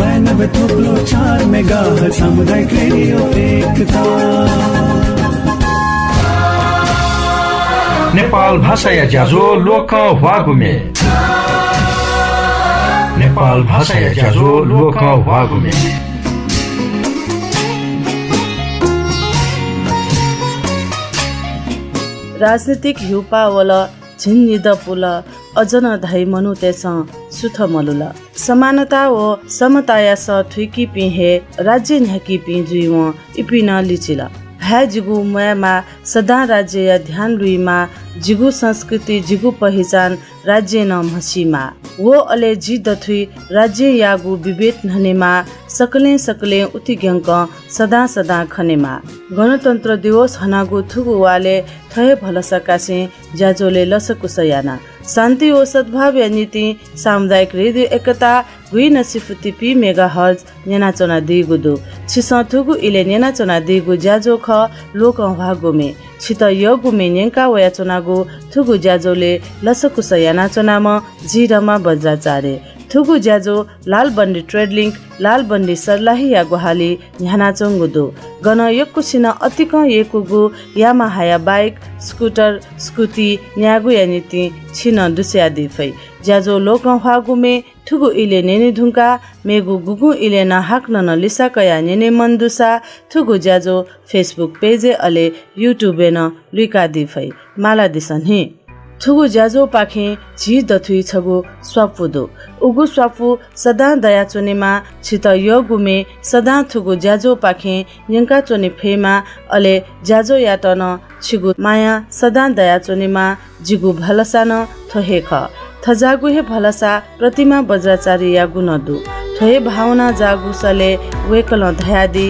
92.4 megahertz सामुदायिक radio एकता। नेपाल भाषा या ज्याझो लोक वागुमे। नेपाल भाषा या ज्याझो लोक वागुमे। राजनीतिक हिउपा वल झिन्निद पुल अजन धाइ मनु तेस सुथ मलुल समानता व समताया स थुकी पिहे राज्य न्याकी पि जुइव इपिन लिचिल है जिगु मयामा सदा राज्य या ध्यान रुइमा जिगु संस्कृति जिगु पहिचान राज्य न मसीमा वो अले जी दथुई राज्य यागु विभेद ननेमा सकले सकले उतिग्यंक सदा सदा खनेमा गणतन्त्र दिवस हनागु थुगु वाले थय भलसकासे ज्याजोले लसकुसयाना शान्ति व सद्भाव या नीति सामुदायिक रेडियो एकता गुई नसिफुति पी मेगाहर्ज नेनाचना दिगुदु छिस थुगु इले नेनाचना दिगु ज्याजो ख लोक भागुमे छित यगुमे नेंका वया चनागु थुगु ज्याजोले लसकुसयाना चनाम जिरमा बज्राचारे थुगु ज्याजो लाल बन्डी ट्रेड लिंक लाल बन्डी सर्लाही या गुहाली न्यानाचोंगुदु गन यक्कुसिन अतिक येकुगु यामाहाया बाइक स्कुटर स्कुटी न्यागु या नीति छिन दुस्या दिफै ज्याजो लोक हागुमे थुगु इले नेने ढुंका मेगु गुगु इले न हाक्न न लिसाकया नेने मन्दुसा थुगु ज्याजो फेसबुक पेजे अले युट्युबे न लुका दिफै माला दिसन हे थुगु ज्याजो पाखे झी दथुई छगु स्वापुदो उगु स्वापु सदा दया चोनेमा छित यगुमे सदा थुगु ज्याजो पाखे यंका चोने फेमा अले ज्याजो याटन छिगु माया सदा दया चोनेमा जिगु भलसान थहेख थजागु हे भलसा प्रतिमा बज्राचारी या गुनदु थहे भावना जागुसले वेकल धयादी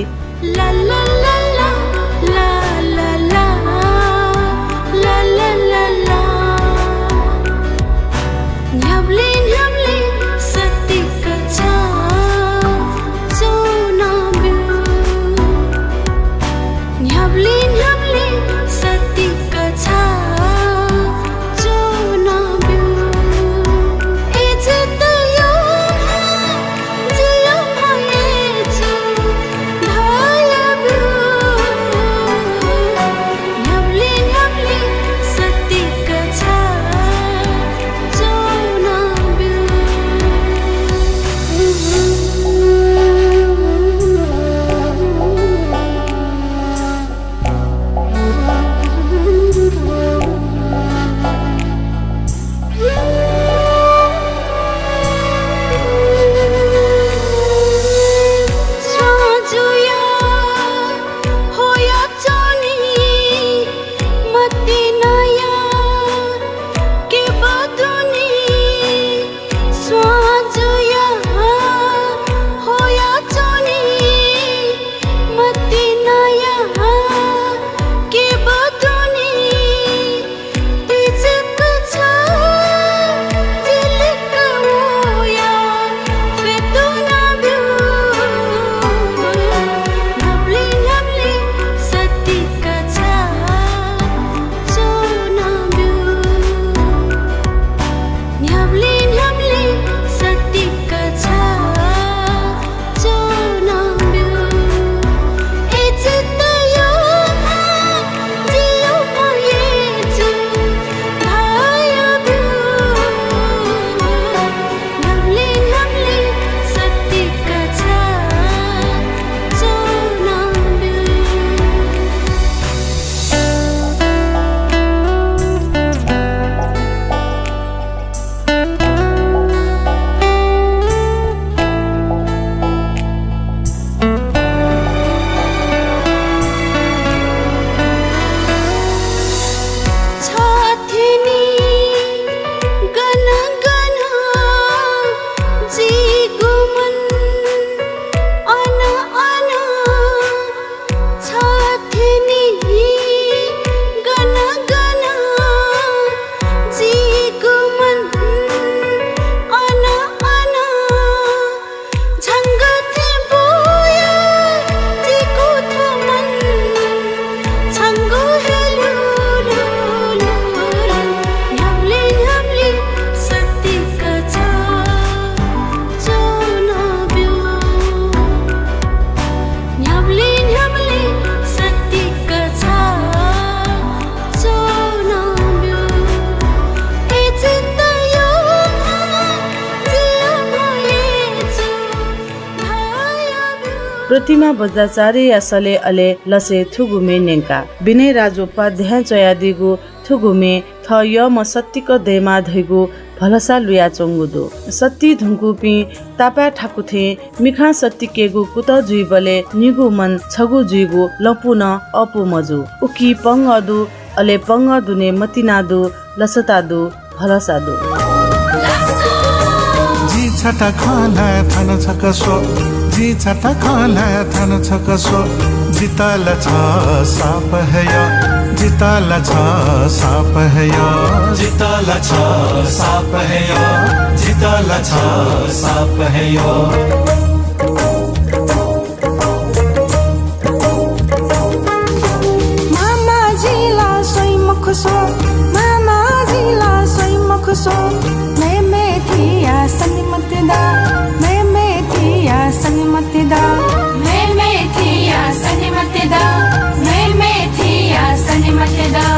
प्रतिमा बज्राचार्य यासले अले लसे थुगुमे नेंका विनय राजोपाध्याय चयादिगु थुगुमे थ य म सत्तिक देमा धैगु भलसा लुया चंगुदो सत्ती धुंकुपी तापा ठाकुथे मिखा सत्तिकेगु कुत जुइबले निगु मन छगु जुइगु लपुन अपु मजु उकी पंगदु अले पंगदुने मतिनादु लसतादु भलसादु जी छटा खाला थान छकसो जी छटा खाला थान छकसो जिताल छ साप है या जिताल छ साप है या जिताल छ साप है यो जिताल छ साप है यो मामा जिला सोई मुखसो मामा जिला सोई मुखसो मैं थिया सनी मतदा मैं थिया सनी मतदा मैं थिया सनी मतदा मैं थिया सनी मतदा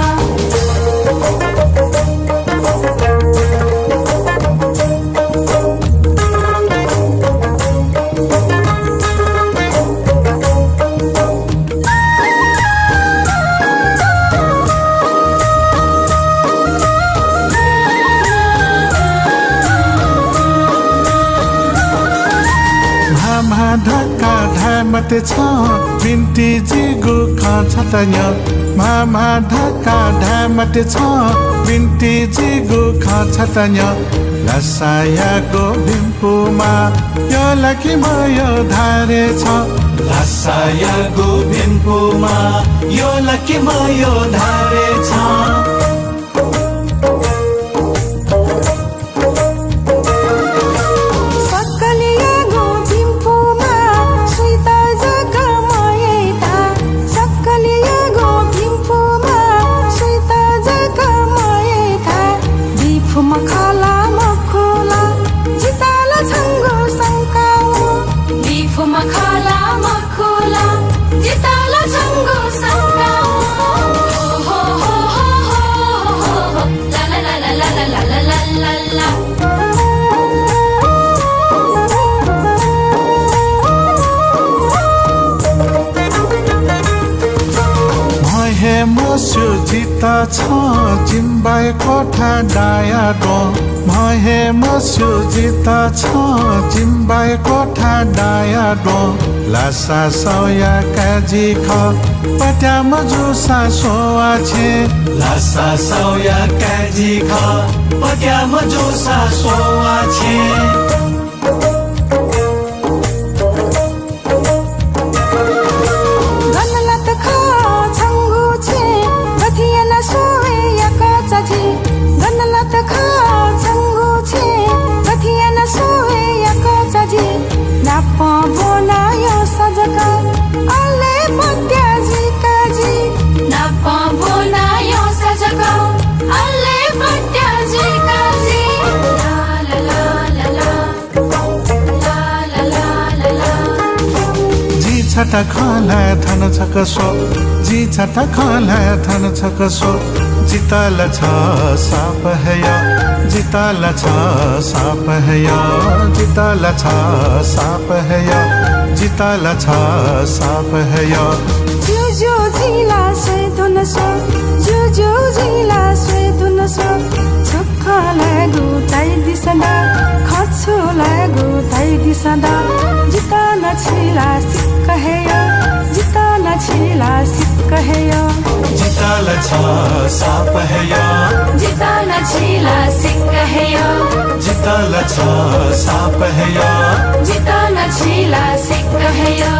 ढका ढामत छ बिन्ती जिगु खछतन्य मामा ढका ढामत छ बिन्ती जिगु खछतन्य लसायाको भिम्पुमा यो लकी मयो धारे छ लसायागु भिम्पुमा यो लकी मयो धारे छ मसु जिता छ जिम्बाई कोठा डाया डो महे मसु जिता छ जिम्बाई कोठा डाया डो लासा सौया काजी ख पट्या मजुसा सोआ छे लासा सौया काजी ख पट्या मजुसा सोआ छे छटा खाला थान छकसो जी छटा खाला थान छकसो जिताल छ साप है या जिताल छ साप है या जिताल छ साप है या जिताल छ साप है या जुजु जिला से धुनसो जुजु जिला से धुनसो छक्क लागु ताई दिसना खछु लागु ताई दिसना जिताल छिला सिक्क है या जिताल छिला सिक्क है या जिताल छ साप है या जिताल छिला सिक्क है या जिताल छ साप है या जिताल छिला सिक्क है या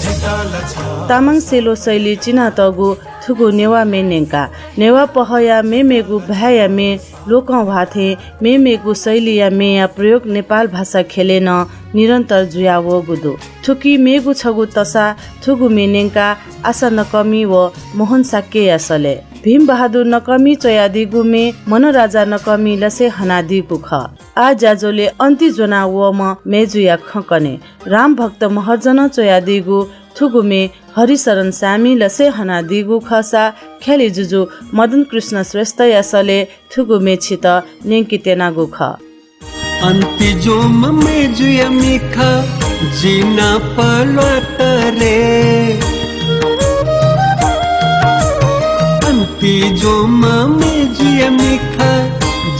जिताल छ तामाङ सेलो शैली चिना तगु थुगु नेवा मे नेंका नेवा पहया मे मेगु भाया मे लोक भाथे मे मेगु शैली या मे या प्रयोग नेपाल भाषा खेलेन निरन्तर जुयावो गुदो थुकी मेगु छगु तसा थुगु मे नेंका आशा नकमी व मोहन साके यासले भीम बहादुर नकमी चयादी गुमे मनराजा नकमी लसे हनादी गुख आ जाजोले अन्ति जोना व म मेजुया खकने राम भक्त महर्जन चयादी गु थुगुमे हरिशरण सामी लसे हनादी गु खसा खेली जुजु मदन कृष्ण श्रेष्ठ यासले थुगुमे छित नेंकी तेना गुख अन्ति जोम मेजुया मिखा जिना पलतरे अंति जो मामे जिया मिखा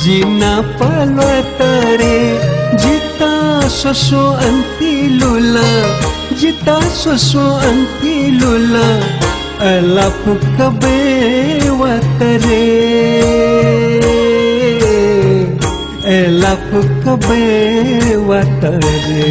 जिना पलतरे जिता सोसो अंति लुला जिता सोसो अंति लुला अला फुकबे वतरे अला फुकबे वतरे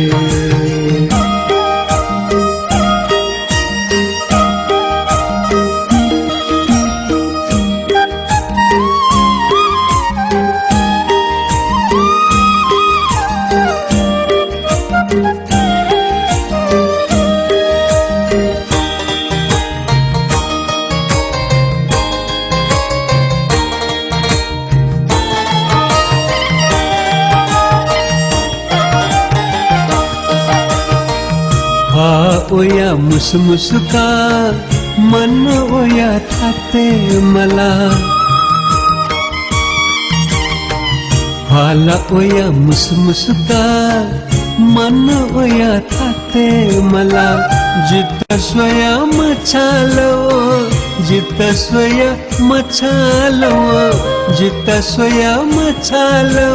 ओया मुसमुसका मन ओया थाते मला हाला ओया मुसमुसका मन ओया थाते मला जित स्वया मछालो जित स्वया मछालो जित स्वया मछालो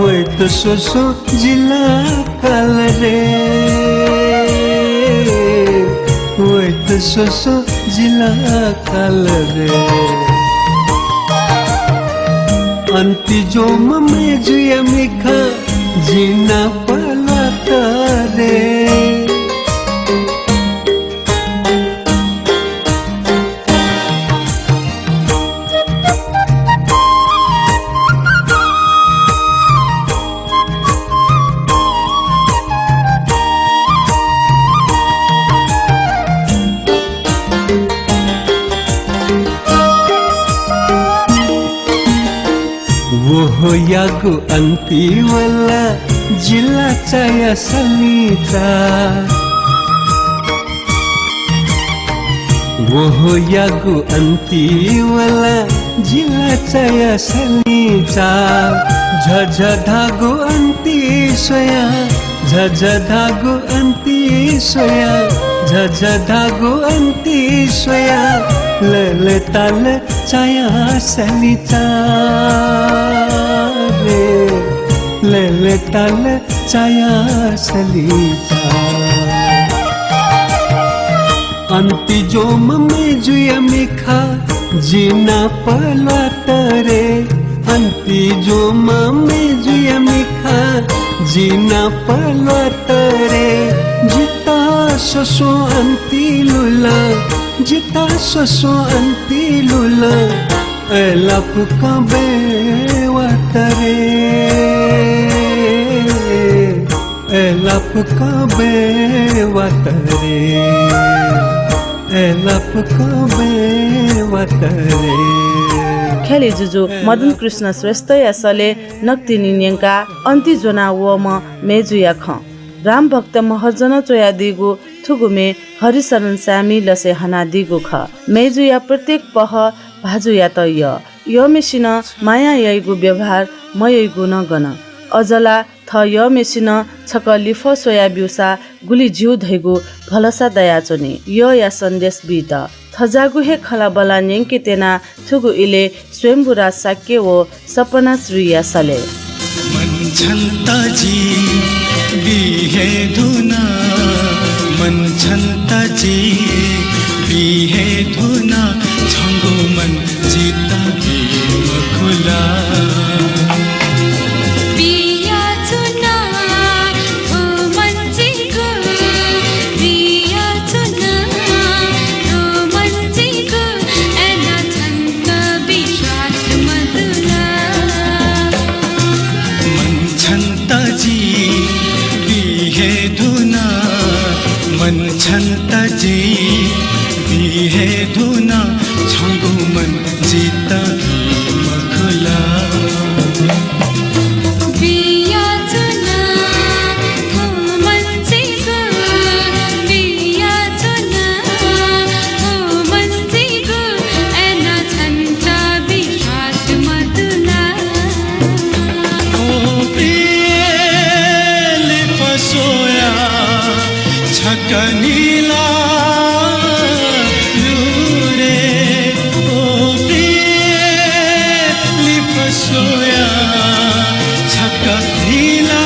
वै तो सोसो जिला काल रे वैत सोसो जिला काल रे अंति जो ममे जुया मिखा जिना पलाता रे वो यागु अंति वाला जिला चाया सनीता वो यागु अंति वाला जिला चाया सनीता झझ धागु अंति सोया झझ धागु अंति सोया झझ धागु अंति सोया ले ताल चाया सनीता ले ताल चाया सलीता अंति जो ममे जुया मिखा जिना पलतरे अंति जो ममे जुया मिखा जिना पलतरे जिता सोसो अंति लुला जिता सोसो अंति लुला अला फुकबे वतरे अला फुकबे वतरे अला फुकबे वतरे खेले जुजु मदन कृष्ण श्रेष्ठ यसले नक्ति निन्यंका अन्ति जोना वम मेजुया ख राम भक्त महजन चोया दिगु थुगुमे हरिशरण सामी लसे हना दिगु ख मेजुया प्रत्येक पह भाजुया त य मेसिन माया यैगु व्यवहार मयैगु न गन अजला थ य मेसिन छक लिफ सोया ब्युसा गुली जिउ धैगु भलसा दया चोनी या सन्देश बित थजागु हे खला बला न्यंके तेना थुगु इले स्वयंबुरा साक्य वो सपना श्रीया सले मन छन्ता जी बिहे धुना मन छन्ता जी बिहे धुना छंगु मन जीता भी मखुला मन छन्ता जी बिहे धुना छंगु मन जीता मखुला बिया चुना हो मन जीगु बिया चुना हो मन जीगु एना छन्ता बिहास मधुला ओ प्रिय लिपसोया छकनीला लुरे ओ प्रिय लिपसोया छकनीला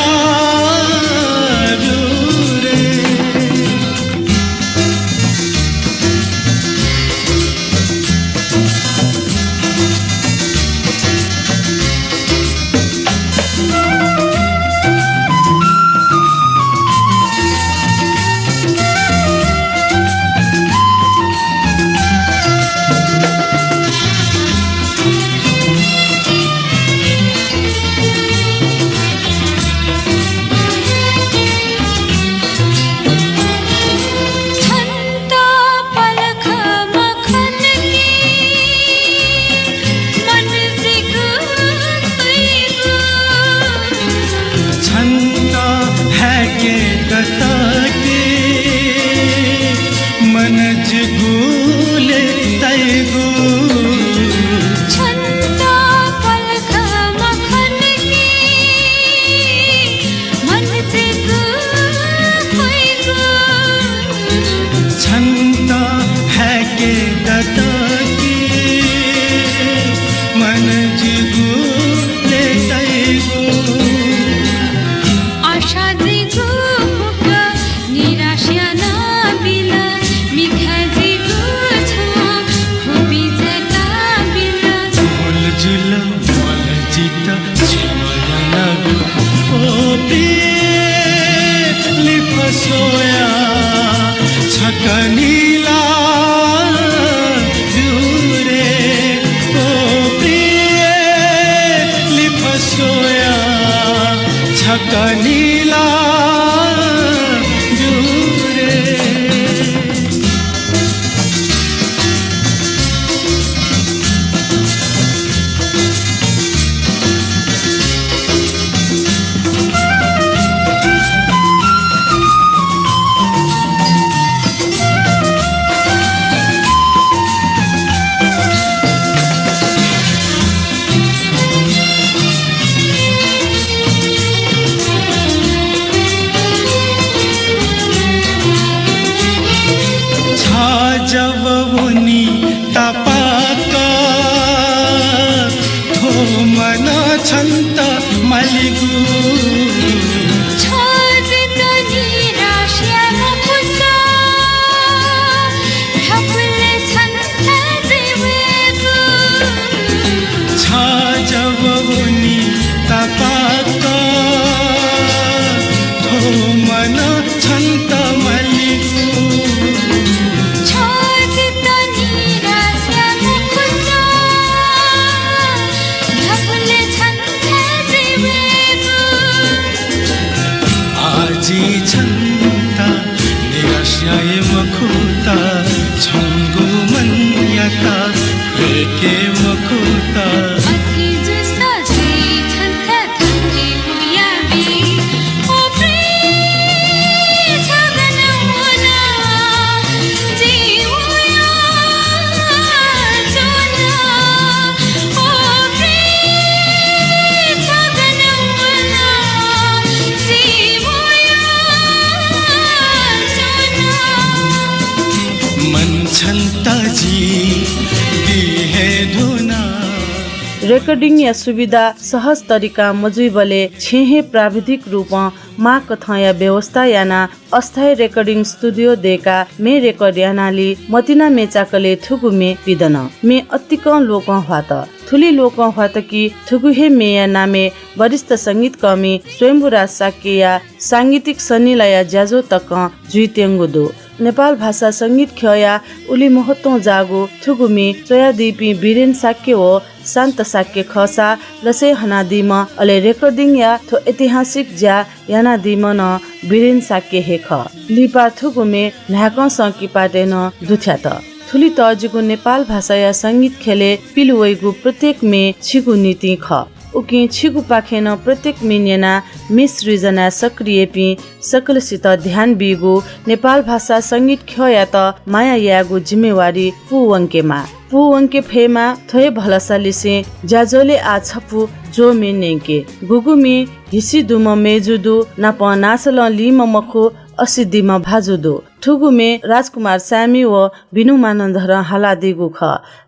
रेकर्डिङ या सुविधा सहज तरिका मजुइबले छेहे प्राविधिक रूपमा मा कथया व्यवस्था याना अस्थायी रेकर्डिङ स्टुडियो देका मे रेकर्ड यानाली मतिना मेचाकले थुगु मे पिदन मे अत्तिक लोक हात थुली लोक हात कि थुगु हे मेया नामे वरिष्ठ संगीत कर्मी स्वयंभुराज साकेया सांगीतिक सन्निलय ज्याजो तक जुइतेङ्गु दो नेपाल भाषा संगीत खया उली महत्व जागो थुगुमी चयादीपी वीरेन साक्य हो शान्त साक्य खसा लसे हनादिम अले रेकर्डिङ या थो ऐतिहासिक ज्या यानादिम न वीरेन साक्य हेख लिपा थुगुमे न्याक सकी पाटेन दुथ्यात थुली तजुगु नेपाल भाषा या संगीत खेले पिलुवैगु प्रत्येक मे छिगु नीति ख उकि छिगु पाखेन प्रत्येक मिन्यना मिसृजना सक्रिय पि सकलसित ध्यान बिगु नेपाल भाषा संगीत खया त माया यागु जिम्मेवारी पुवंकेमा पुवंके फेमा थय भलसालिसे ज्याजोले आ छपु जो मेनेके गुगुमी हिसी दुम मेजुदु नाप नासल लिम मखु असिद्धिमा भाजुदो ठुगुमे राजकुमार सामी व बिनुमानन्धर हालादिगु ख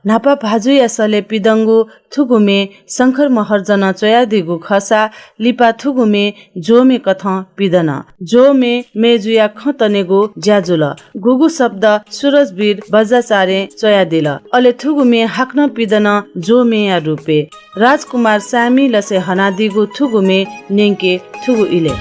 नापा भाजु यसले पिदङ्गु थुगुमे शङ्कर महर्जन चोयादिगु खसा लिपा थुगुमे जोमे कथ पिदन जोमे मेजुया खतनेगु ज्याजुल गुगु शब्द सुरजवीर बजाचारे चोयादिल अले थुगुमे हाक्न पिदन जोमे या रुपे राजकुमार सामी लसे हनादिगु थुगुमे नेङ्के थुगु इले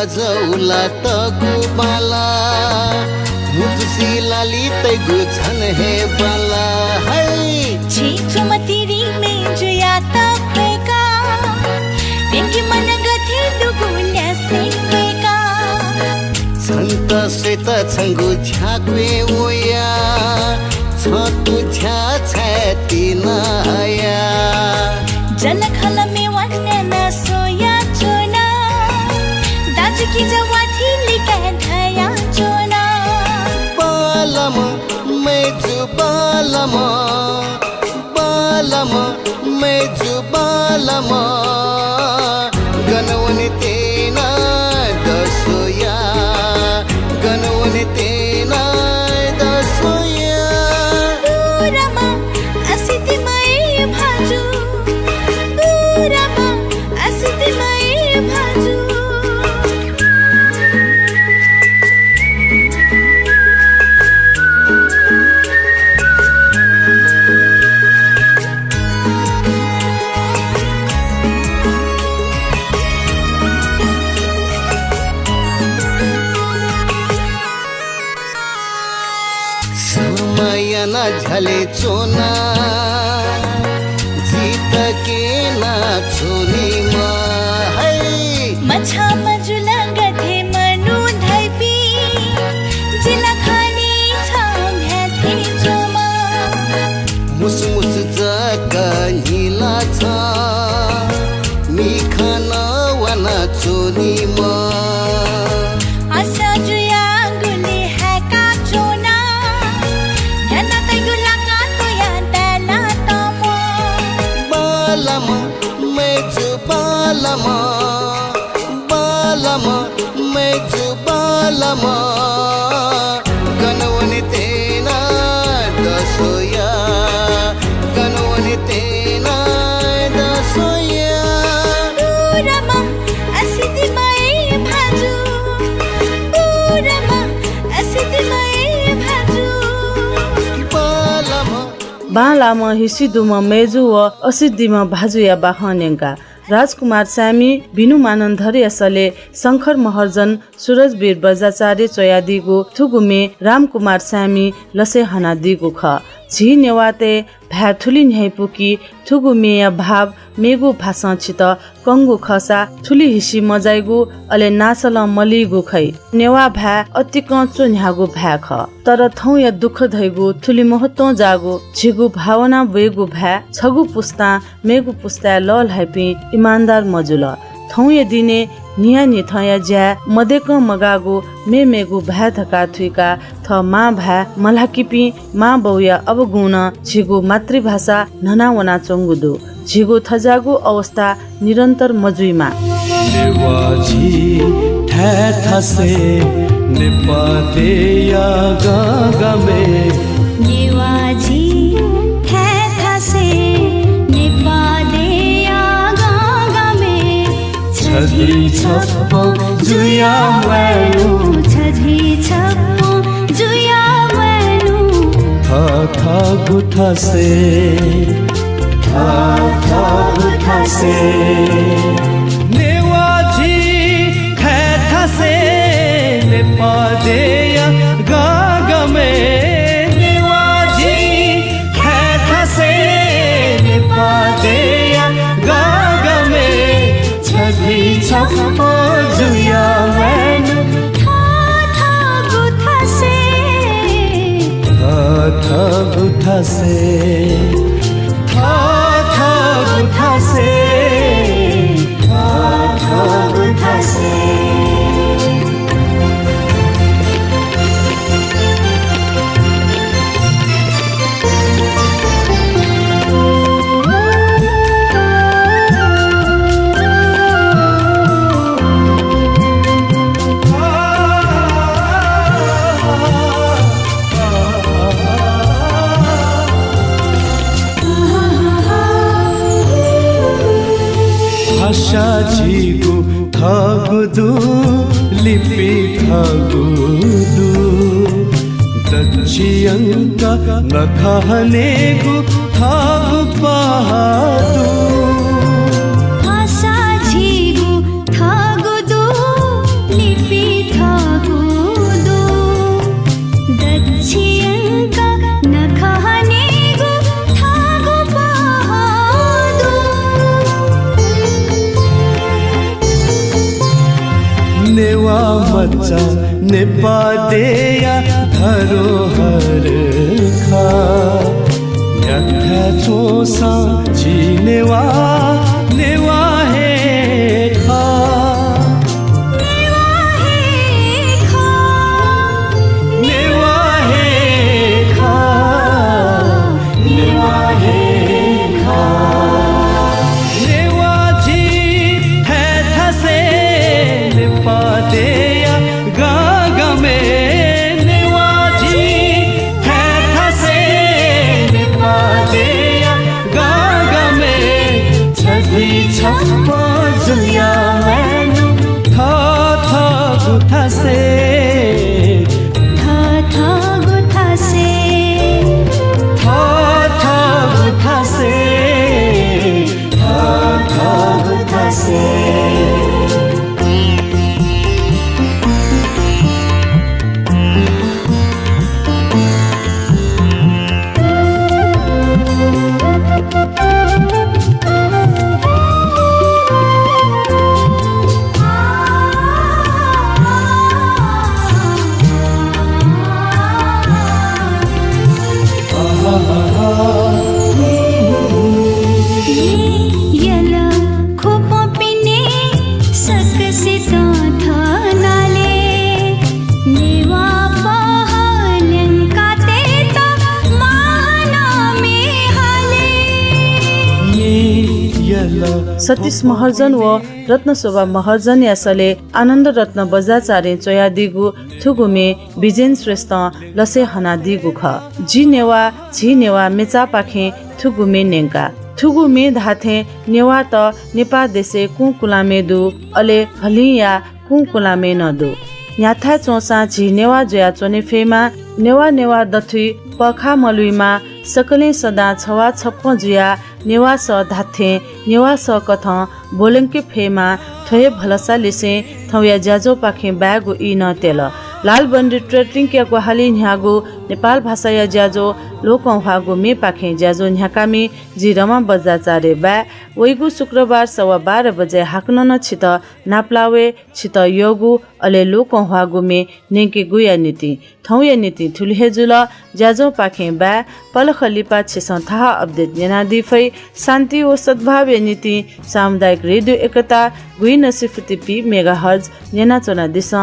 जौला तगु बाला मुझसी लाली तगु छन हे बाला है छिचो मतिरी में जुया ता खुएका बेंकी मन गथे दुगुल्या सेकेका संत सेत छंगु झ्याक्वे ओया छतु झ्या छाती नया जनखल में वन्ने न सोया चोना की जवाथी लिखे धया चोना बालम मेजु बालम बालम मेजु बालम गनवने तेना दसोया गनवने तेना दसोया दूरमा असिति मय भाजु दूरमा असिति मय भाजु ना झले चोना जीत के ना छोनी मा है मछा मजुला गधे मनु धैपी जिला खानी छाम थे चोमा मुस मुस जक नीला छ मिखाना वना चोनी मा आशा जुया गुली है का चोना याना तैगुला का तो यादा ना तमो बालम मेजु बालम बालम मेजु बालम गनवने तेना दसोया गनवने तेना दसोया दूरमा असिति मय भाजु दूरमा असिति मय भाजु बालम बालाम हिसिदुम मेजु व असिद्धिमा भाजुया बाहनेङ्का राजकुमार सामी बिनुमानन्धर यसले शङ्कर महर्जन सुरजवीर बजाचार्य चोयादिगु थुगुमे रामकुमार सामी लसे हनादिगु ख झि नेवाते भ्या थुली न्याइपुकी थुगुमेय भाव मेगु भाषा छित कंगु खसा थुली हिसी मजाइगु अले नासल मलिगु खै नेवा भ्या अति कचो न्यागु भ्या ख तर थौ या दुख धैगु थुली महत्व जागु झिगु भावना वेगु भ्या छगु पुस्ता मेगु पुस्ता लल हैपी इमानदार मजुल थौ या दिने निया निथया ज्या मदेक मगागु मेगु भ्या धका थुइका थ मा भ्या मलाकिपी मा बौया अब गुण झिगु मातृभाषा ननावना चंगुदु झिगु थजागु अवस्था निरन्तर मजुइमा नेवाजी ठैठसे निपादेया गागमे नेवाजी ठैठसे निपादेया गागमे छदी छप्पो जुया वैनु छदी छप्पो जुया वैनु था गुठसे था गुठसे नेवाजी ठैठसे निपादेया गागमे नेवाजी ठैठसे निपादेया गागमे छदी छप्पो जुया वैनु था गुठसे था गुठसे था गुठसे था गुठसे भाषाजीगु थागुदु लिपि थागुदु दक्षियंक नखहनेगु थागु पहादु भाषाजीगु थागुदु लिपि थागुदु दक्षियंक नखहनेगु थागु पहादु नेवा मच्चा निपादेया धरोहर खा यथा चोसा जी नेवा नेवा है खा नेवा है खा नेवा है खा नेवा है खा नेवाजी ठैठसे निपादेया गागमे नेवाजी ठैठसे निपादेया गागमे छदी छप्पो जुया वैनु था गुठसे था गुठसे था गुठसे था गुठसे यला खोपो पिने सकसिता थनाले नेवा पहलंका तेता महाना में हाले सतीश महर्जन व रत्नशोभा महर्जन यासले आनन्द रत्न बजाचार्य चोयादिगु थुगुमे बिजेन श्रेष्ठ लसे हना दिगु ख जी नेवा झी नेवा मेचा पाखे थुगुमे नेंका थुगुमे धाथे नेवा त नेपा देशे कुकुलामे दु अले हलिया कुकुलामे नदु न्याथा चोसा झी नेवा जया चोने फेमा नेवा नेवा दथुई पखा मलुइमा सकले सदा छवा छप्प जुया नेवा स धाथे नेवा स कथ बोलंके फेमा थोय भलसा लिसे थौया ज्याजो पाखे ब्यागु इ न तेल लाल बन्डी ट्रेटिङ के ग्वाहाली न्यागु नेपाल भाषा या ज्याजो लोकौ हागु मे पाखे ज्याजो न्याकामी जी रमा बजाचारे बा वैगु शुक्रबार 12:15 बजे हाक्न न छित नाप्लावे छित योगु अले लोकौ हागु मे नेके गुया नीति थौया नीति थुलहे जुल ज्याजो पाखे बा पलखलिपा छिस थाहा अपडेट नेनादी फै शान्ति ओ सद्भाव नीति सामुदायिक रेडियो एकता गुइन 50 मेगाहर्ज नेना चोना दिस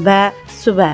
बा सुबा